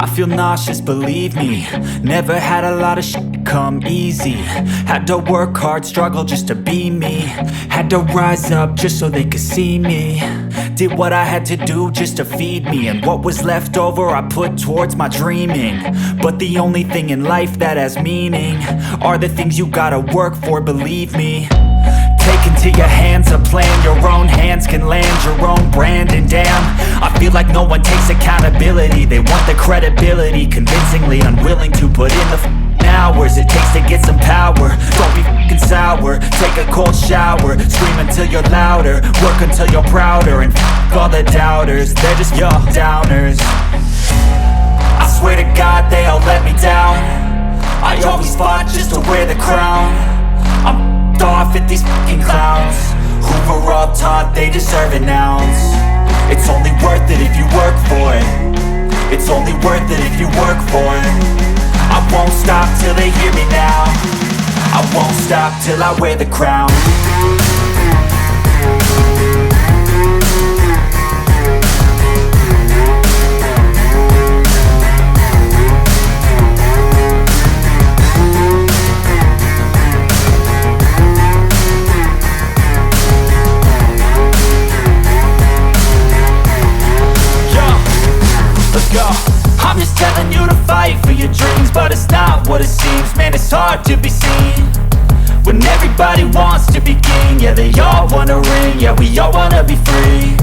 I feel nauseous, believe me. Never had a lot of shit come easy. Had to work hard, struggle just to be me. Had to rise up just so they could see me. Did what I had to do just to feed me. And what was left over I put towards my dreaming. But the only thing in life that has meaning are the things you gotta work for, believe me. Take into your hands a plan. Your own hands can land your own brand. And damn, I feel like no one takes accountability. They want the credibility, convincingly unwilling to put in the hours it takes to get some power. Don't be f***ing sour. Take a cold shower. Scream until you're louder. Work until you're prouder. And f*** all the doubters, they're just your downers. I swear to God they all let me down. I always fought just to wear the crown. I'm off at these fucking clowns who were all taught they deserve an ounce. It's only worth it if you work for it. It's only worth it if you work for it. I won't stop till they hear me now. I won't stop till I wear the crown. I'm just telling you to fight for your dreams, but it's not what it seems. Man, it's hard to be seen when everybody wants to be king. Yeah, they all wanna ring, yeah, we all wanna be free.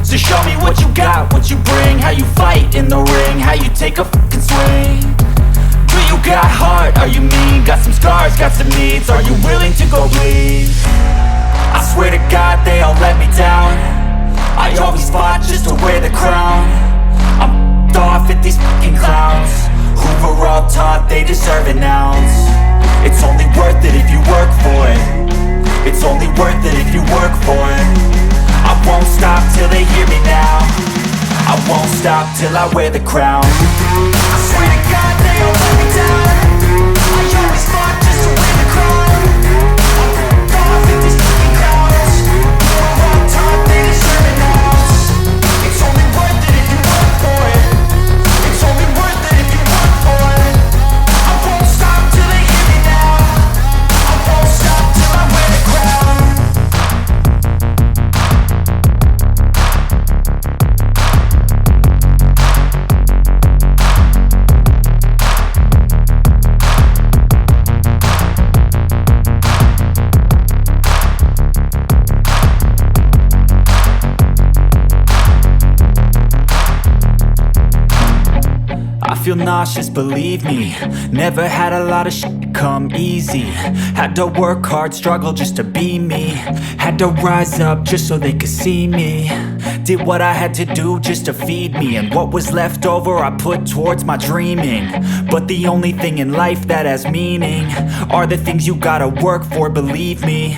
So show me what you got, what you bring. How you fight in the ring, how you take a fucking swing. Do you got heart, are you mean? Got some scars, got some needs, are you willing to go bleed? I swear to God they all let me down. I always fought just to wear the crown. I'm off at these fucking clowns who were all taught they deserve an ounce. It's only worth it if you work for it. It's only worth it if you work for it. I won't stop till they hear me now. I won't stop till I wear the crown. I swear to God they all let me down. I always fought just to wear the crown. I'm off at these fucking clowns who were all taught they deserve an ounce. It's only worth it if you work for it. It's only worth it if you work for it. I won't stop till they hear me now. I won't stop till I wear the crown. I feel nauseous, believe me. Never had a lot of shit come easy. Had to work hard, struggle just to be me. Had to rise up just so they could see me. Did what I had to do just to feed me. And what was left over I put towards my dreaming. But the only thing in life that has meaning are the things you gotta work for, believe me.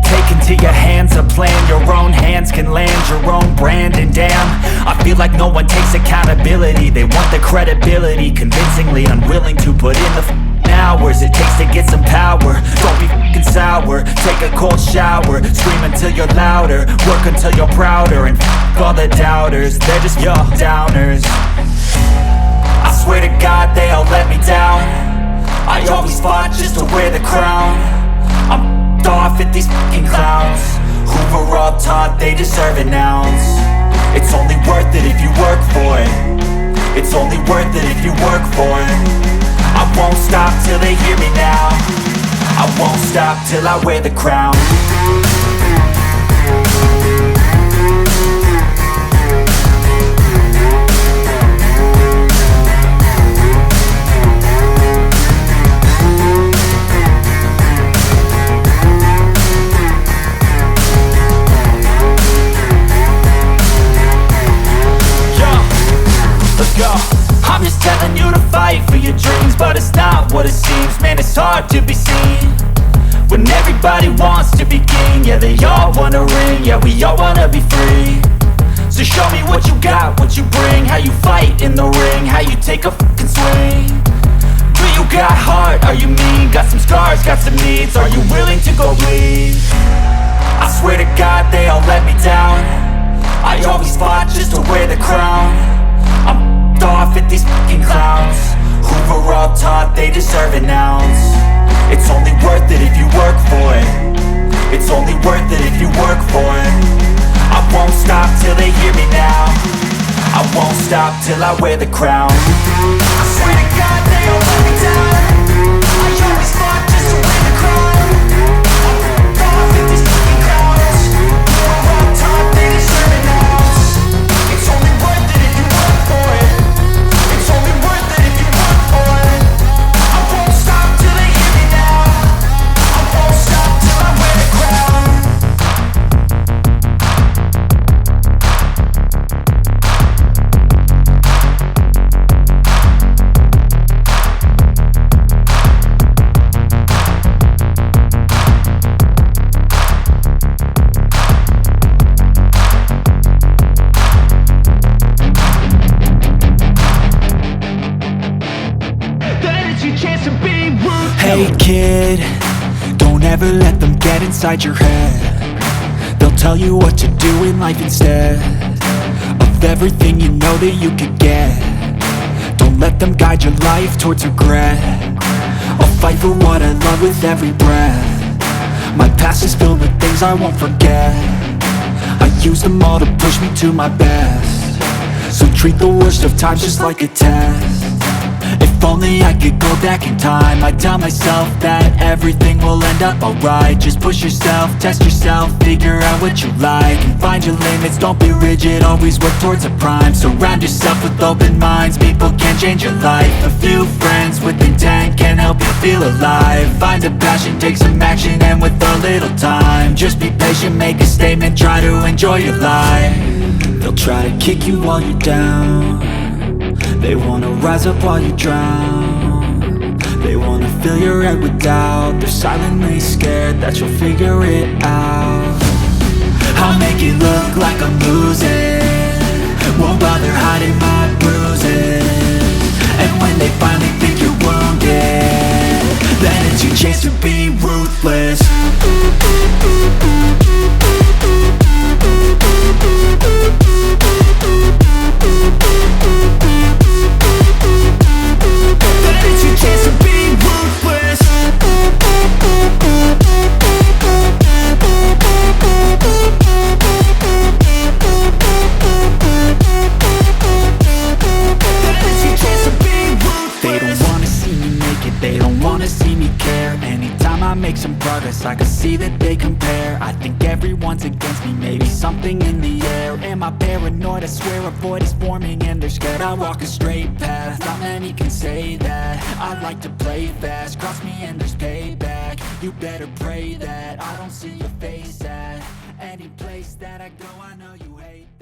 Take into your hands a plan. Your own hands can land your own brand. And damn, I feel like no one takes accountability. They want the credibility, convincingly unwilling to put in the hours it takes to get some power. Don't be f***ing sour. Take a cold shower. Scream until you're louder. Work until you're prouder. And f*** all the doubters, they're just your downers. I swear to God they all let me down. I always fought just to wear the crown. I'm off at these fucking clowns who were all taught they deserve an ounce. It's only worth it if you work for it. It's only worth it if you work for it. I won't stop till they hear me now. I won't stop till I wear the crown. I'm just telling you to fight for your dreams, but it's not what it seems. Man, it's hard to be seen when everybody wants to be king. Yeah, they all wanna ring, yeah, we all wanna be free. So show me what you got, what you bring. How you fight in the ring, how you take a fucking swing. Do you got heart, are you mean? Got some scars, got some needs, are you willing to go bleed? I swear to God they all let me down. I always fought just to wear the crown. I'm off at these stop till I wear the crown. I swear to God they all let me down. I always fought just to win the crown. I'm gone with these fucking crowds. We're all taught they deserve it now. It's only worth it if you work for it. It's only worth it if you work for it. I won't stop till they hear me now. I won't stop till I wear the crown. Hey kid, don't ever let them get inside your head. They'll tell you what to do in life instead of everything you know that you could get. Don't let them guide your life towards regret. I'll fight for what I love with every breath. My past is filled with things I won't forget. I use them all to push me to my best. So treat the worst of times just like a test. If only I could go back in time, I'd tell myself that everything will end up alright. Just push yourself, test yourself, figure out what you like, and find your limits, don't be rigid, always work towards a prime. Surround yourself with open minds, people can change your life. A few friends with intent can help you feel alive. Find a passion, take some action, and with a little time, just be patient, make a statement, try to enjoy your life. They'll try to kick you while you're down. They wanna rise up while you drown. They wanna fill your head with doubt. They're silently scared that you'll figure it out. I'll make it look like I'm losing, won't bother hiding my bruises. And when they finally think you're wounded, then it's your chance to be ruthless. I can see that they compare. I think everyone's against me, maybe something in the air. Am I paranoid? I swear a void is forming and they're scared I walk a straight path. Not many can say that. I like to play fast, cross me and there's payback. You better pray that I don't see your face at any place that I go. I know you hate that.